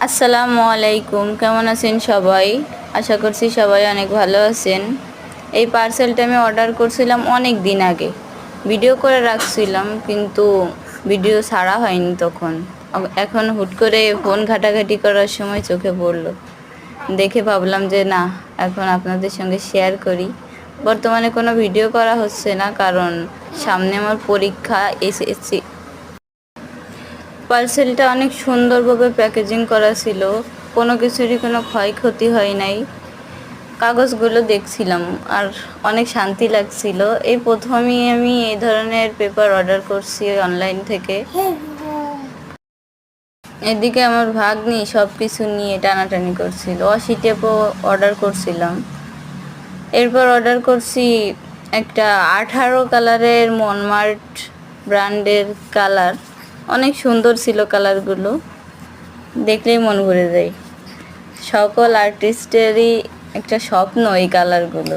আসসালামু আলাইকুম, কেমন আছেন সবাই? আশা করছি সবাই অনেক ভালো আছেন। এই পার্সেলটা আমি অর্ডার করছিলাম অনেক দিন আগে, ভিডিও করে রাখছিলাম কিন্তু ভিডিও ছাড়া হয়নি তখন। এখন হুট করে ফোন ঘাটাঘাটি করার সময় চোখে পড়লো, দেখে ভাবলাম যে না, এখন আপনাদের সঙ্গে শেয়ার করি। বর্তমানে কোনো ভিডিও করা হচ্ছে না, কারণ সামনে আমার পরীক্ষা এসএসসি। পার্সেলটা অনেক সুন্দরভাবে প্যাকেজিং করা ছিল, কোনো কিছুরই কোনো ক্ষয়ক্ষতি হয় নাই। কাগজগুলো দেখছিলাম আর অনেক শান্তি লাগছিল। এই প্রথমেই আমি এই ধরনের পেপার অর্ডার করছি অনলাইন থেকে। এদিকে আমার ভাগ্নি সব কিছু নিয়ে টানাটানি করছিল। ওয়াশি টেপও অর্ডার করছিলাম। এরপর অর্ডার করছি একটা 18 কালারের মনমার্ট ব্র্যান্ডের কালার। অনেক সুন্দর ছিল কালারগুলো, দেখলেই মন ভরে যায়। সকল আর্টিস্টেরই একটা স্বপ্ন এই কালারগুলো।